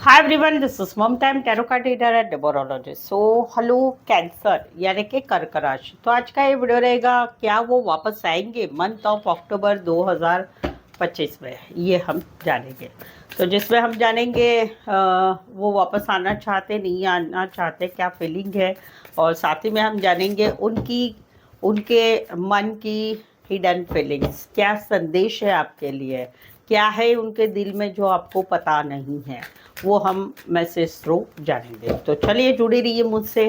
Hi everyone, this is मम time tarot card reader and numerologist. So hello cancer यानी कि कर्क राशि। तो आज का ये वीडियो रहेगा, क्या वो वापस आएंगे मंथ ऑफ अक्टूबर 2025 में, ये हम जानेंगे। तो जिसमें हम जानेंगे वो वापस आना चाहते नहीं आना चाहते, क्या फीलिंग है, और साथ ही में हम जानेंगे उनके मन की हिडन फीलिंग्स, क्या संदेश है आपके लिए, क्या है उनके दिल में जो आपको पता नहीं है, वो हम मैसेज थ्रू जानेंगे। तो चलिए जुड़े रहिए मुझसे।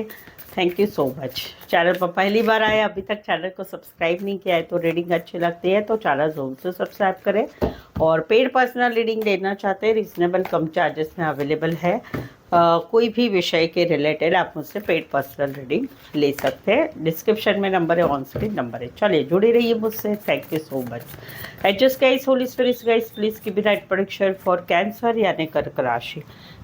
Thank you so much. Channel पर पहली बार आए, अभी तक चैनल को सब्सक्राइब नहीं किया है तो रीडिंग अच्छी लगती है तो चैनल जरूर से सब्सक्राइब करें। और पेड पर्सनल रीडिंग लेना चाहते हैं, रिजनेबल कम चार्जेस में अवेलेबल है। कोई भी विषय के रिलेटेड आप मुझसे पेड पर्सनल रीडिंग ले सकते हैं। डिस्क्रिप्शन में नंबर है, ऑन स्क्रीन नंबर है। चलिए जुड़े रहिए मुझसे। Thank you so much. Adjust guys, Holi spirits guys, please keep it right prediction for cancer यानी कर्क राशि।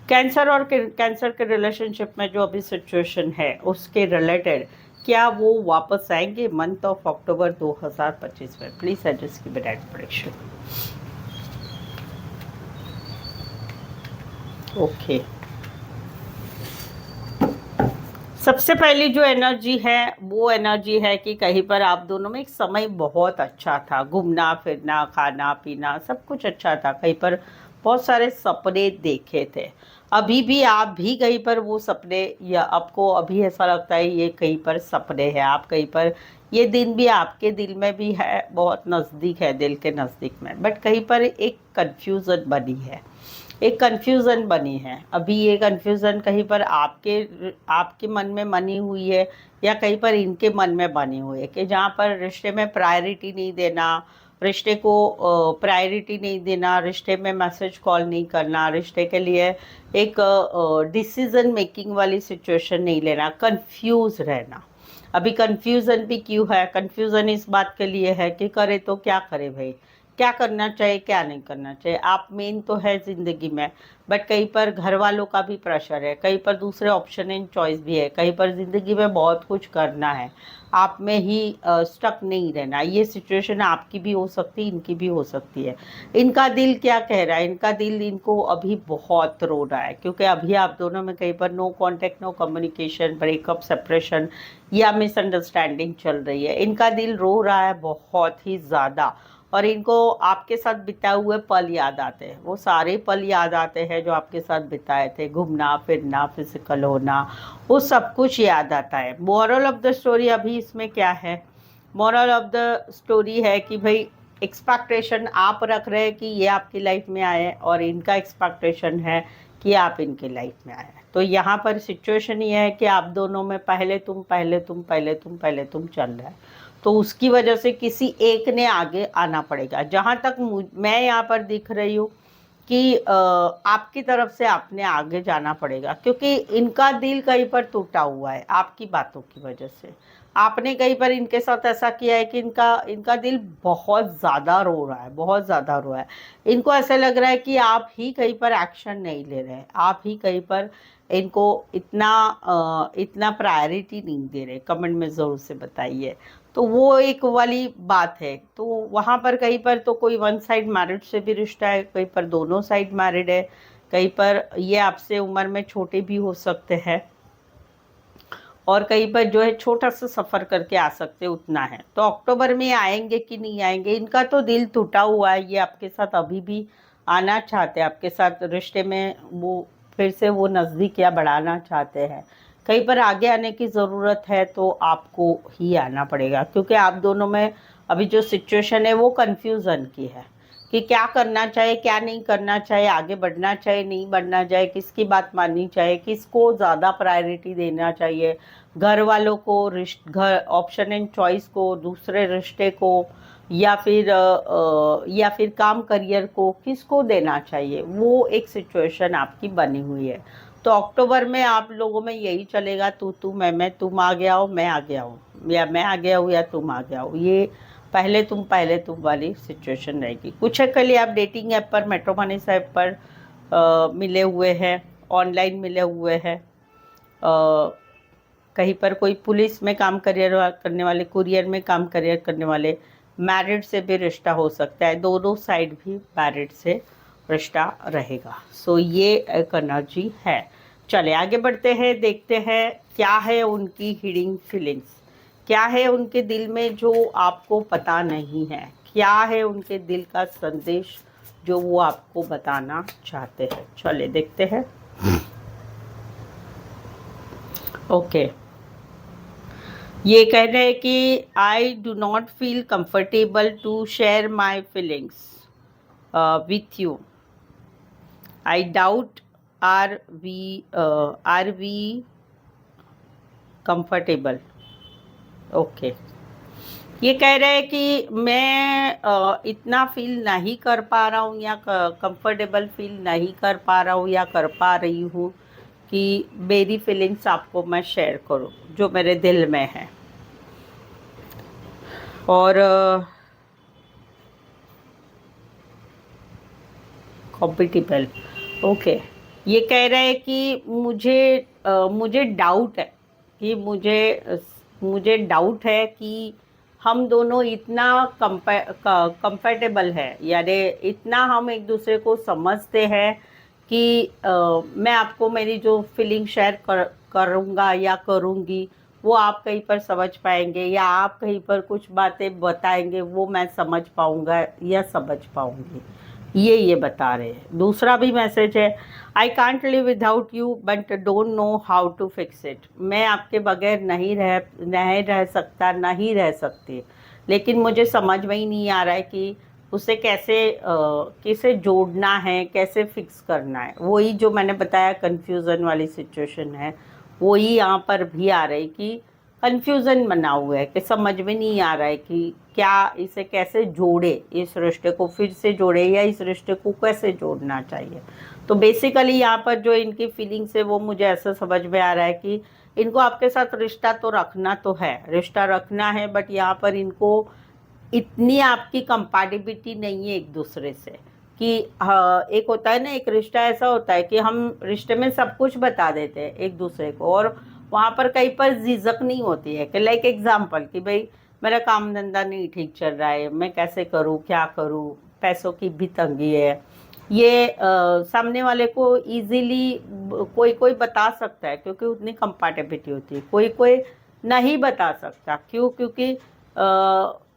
कैंसर और कैंसर के रिलेशनशिप में जो अभी सिचुएशन है उसके रिलेटेड क्या वो वापस आएंगे मंथ ऑफ अक्टूबर 2025 में। Please adjust keep it right prediction. Okay, सबसे पहली जो एनर्जी है वो एनर्जी है कि कहीं पर आप दोनों में एक समय बहुत अच्छा था, घूमना फिरना खाना पीना सब कुछ अच्छा था, कहीं पर बहुत सारे सपने देखे थे। अभी भी आप भी कहीं पर वो सपने, या आपको अभी ऐसा लगता है ये कहीं पर सपने हैं, आप कहीं पर ये दिन भी आपके दिल में भी है, बहुत नज़दीक है, दिल के नज़दीक में, बट कहीं पर एक कन्फ्यूज़न बनी है, एक कन्फ्यूज़न बनी है। अभी ये कन्फ्यूज़न कहीं पर आपके मन में बनी हुई है या कहीं पर इनके मन में बनी हुई है कि जहाँ पर रिश्ते में प्रायोरिटी नहीं देना, रिश्ते को प्रायोरिटी नहीं देना, रिश्ते में मैसेज कॉल नहीं करना, रिश्ते के लिए एक डिसीजन मेकिंग वाली सिचुएशन नहीं लेना, कंफ्यूज रहना। अभी कंफ्यूजन भी क्यों है? कंफ्यूजन इस बात के लिए है कि करे तो क्या करे भाई, क्या करना चाहिए क्या नहीं करना चाहिए। आप मेन तो है ज़िंदगी में, बट कहीं पर घर वालों का भी प्रेशर है, कहीं पर दूसरे ऑप्शन एंड चॉइस भी है, कहीं पर ज़िंदगी में बहुत कुछ करना है, आप में ही स्टक नहीं रहना। ये सिचुएशन आपकी भी हो सकती है, इनकी भी हो सकती है। इनका दिल क्या कह रहा है? इनका दिल इनको अभी बहुत रो रहा है, क्योंकि अभी आप दोनों में कहीं पर no contact, no communication, breakup, separation या मिसअंडरस्टैंडिंग चल रही है। इनका दिल रो रहा है बहुत ही ज़्यादा, और इनको आपके साथ बिताए हुए पल याद आते हैं, वो सारे पल याद आते हैं जो आपके साथ बिताए थे, घूमना फिरना, फिजिकल होना, वो सब कुछ याद आता है। मोरल ऑफ द स्टोरी अभी इसमें क्या है? मोरल ऑफ द स्टोरी है कि भाई एक्सपेक्टेशन आप रख रहे हैं कि ये आपकी लाइफ में आए, और इनका एक्सपेक्टेशन है कि आप इनकी लाइफ में आए। तो यहाँ पर सिचुएशन ये है कि आप दोनों में पहले तुम पहले तुम पहले तुम पहले तुम चल रहा है, तो उसकी वजह से किसी एक ने आगे आना पड़ेगा। जहाँ तक मैं यहाँ पर दिख रही हूँ कि आपकी तरफ से आपने आगे जाना पड़ेगा, क्योंकि इनका दिल कहीं पर टूटा हुआ है आपकी बातों की वजह से। आपने कहीं पर इनके साथ ऐसा किया है कि इनका इनका दिल बहुत ज़्यादा रो रहा है, बहुत ज़्यादा रो रहा है। इनको ऐसा लग रहा है कि आप ही कहीं पर एक्शन नहीं ले रहे, आप ही कहीं पर इनको इतना प्रायोरिटी नहीं दे रहे। कमेंट में ज़रूर से बताइए। तो वो एक वाली बात है। तो वहाँ पर कहीं पर तो कोई वन साइड मैरिड से भी रिश्ता है, कहीं पर दोनों साइड मैरिड है, कहीं पर ये आपसे उम्र में छोटे भी हो सकते हैं, और कहीं पर जो है छोटा सा सफ़र करके आ सकते उतना है। तो अक्टूबर में आएंगे कि नहीं आएंगे, इनका तो दिल टूटा हुआ है। ये आपके साथ अभी भी आना चाहते हैं, आपके साथ रिश्ते में वो फिर से वो नज़दीक या बढ़ाना चाहते हैं। कहीं पर आगे आने की ज़रूरत है तो आपको ही आना पड़ेगा, क्योंकि आप दोनों में अभी जो सिचुएशन है वो कन्फ्यूज़न की है कि क्या करना चाहिए क्या नहीं करना चाहिए, आगे बढ़ना चाहिए नहीं बढ़ना चाहिए, किसकी बात माननी चाहिए, किसको ज़्यादा प्रायोरिटी देना चाहिए, घर वालों को, घर ऑप्शन एंड चॉइस को, दूसरे रिश्ते को, या फिर काम करियर को, किसको देना चाहिए, वो एक सिचुएशन आपकी बनी हुई है। तो अक्टूबर में आप लोगों में यही चलेगा, तू मैं, तुम आ गया हो मैं आ गया हूँ, या मैं आ गया हूँ या तुम आ गया हो। ये पहले तुम वाली सिचुएशन रहेगी। कुछ है के लिए आप डेटिंग ऐप पर, मैट्रिमोनी ऐप पर मिले हुए हैं, ऑनलाइन मिले हुए हैं, कहीं पर कोई पुलिस में काम करियर करने वाले, कुरियर में काम करियर करने वाले, मैरिड से भी रिश्ता हो सकता है, दोनों साइड भी मैरिड से रिश्ता रहेगा। सो ये एक एनर्जी है। चले आगे बढ़ते हैं, देखते हैं क्या है उनकी हिडन फीलिंग्स, क्या है उनके दिल में जो आपको पता नहीं है, क्या है उनके दिल का संदेश जो वो आपको बताना चाहते हैं। चले देखते हैं। ओके, ये कह रहे हैं कि I do not feel comfortable to share my feelings with you. I doubt are we comfortable. Okay, ये कह रहे हैं कि मैं इतना फील नहीं कर पा रहा हूँ या कंफर्टेबल फील नहीं कर पा रहा हूँ या कर पा रही हूँ कि मेरी फीलिंग्स आपको मैं शेयर करूँ जो मेरे दिल में है। और कॉम्पिटिबल। ओके, ये कह रहे हैं कि मुझे डाउट है कि मुझे डाउट है कि हम दोनों इतना कंफर्टेबल है, यानी इतना हम एक दूसरे को समझते हैं कि मैं आपको मेरी जो फीलिंग शेयर करूँगा या करूँगी वो आप कहीं पर समझ पाएंगे, या आप कहीं पर कुछ बातें बताएंगे वो मैं समझ पाऊँगा या समझ पाऊँगी। ये बता रहे हैं। दूसरा भी मैसेज है, I can't live without you but don't know how to fix it. मैं आपके बगैर नहीं रह सकता, नहीं रह सकती, लेकिन मुझे समझ में ही नहीं आ रहा है कि उसे कैसे जोड़ना है, कैसे फिक्स करना है। वही जो मैंने बताया कन्फ्यूज़न वाली सिचुएशन है, वही यहाँ पर भी आ रही कि कन्फ्यूज़न बना हुआ है कि समझ में नहीं आ रहा है कि क्या इसे कैसे जोड़े, इस रिश्ते को फिर से जोड़े या इस रिश्ते को कैसे जोड़ना चाहिए। तो बेसिकली यहाँ पर जो इनकी फीलिंग्स है वो मुझे ऐसा समझ में आ रहा है कि इनको आपके साथ रिश्ता तो रखना तो है, रिश्ता रखना है, बट यहाँ पर इनको इतनी आपकी कंपैटिबिलिटी नहीं है एक दूसरे से कि हाँ, एक होता है ना, एक रिश्ता ऐसा होता है कि हम रिश्ते में सब कुछ बता देते हैं एक दूसरे को, और वहाँ पर कहीं पर झिझक नहीं होती है कि लाइक एग्जाम्पल कि भाई मेरा काम धंधा नहीं ठीक चल रहा है, मैं कैसे करूँ, क्या करूँ, पैसों की भी तंगी है। ये सामने वाले को इजीली कोई कोई बता सकता है क्योंकि उतनी कंपैटिबिलिटी होती है, कोई कोई नहीं बता सकता। क्यों? क्योंकि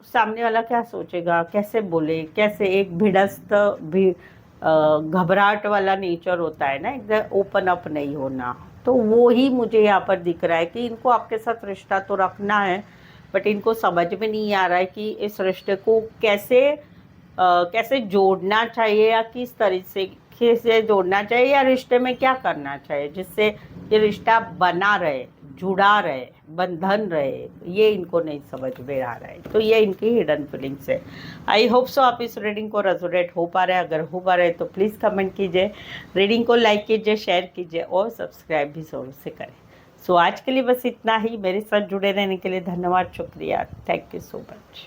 सामने वाला क्या सोचेगा, कैसे बोले, कैसे एक भिड़स्त भी घबराहट वाला नेचर होता है ना, एकदम ओपन अप नहीं होना। तो वो ही मुझे यहाँ पर दिख रहा है कि इनको आपके साथ रिश्ता तो रखना है, बट इनको समझ में नहीं आ रहा है कि इस रिश्ते को कैसे जोड़ना चाहिए, या किस तरीके से जोड़ना चाहिए, या रिश्ते में क्या करना चाहिए जिससे ये रिश्ता बना रहे, जुड़ा रहे, बंधन रहे। ये इनको नहीं समझ में आ रहा है। तो ये इनकी हिडन फीलिंग्स है। आई होप सो आप इस रीडिंग को रेजोनेट हो पा रहे हैं। अगर हो पा रहे हैं तो प्लीज़ कमेंट कीजिए, रीडिंग को लाइक कीजिए, शेयर कीजिए और सब्सक्राइब भी ज़रूर से करें। सो आज के लिए बस इतना ही। मेरे साथ जुड़े रहने के लिए धन्यवाद, शुक्रिया, थैंक यू सो मच।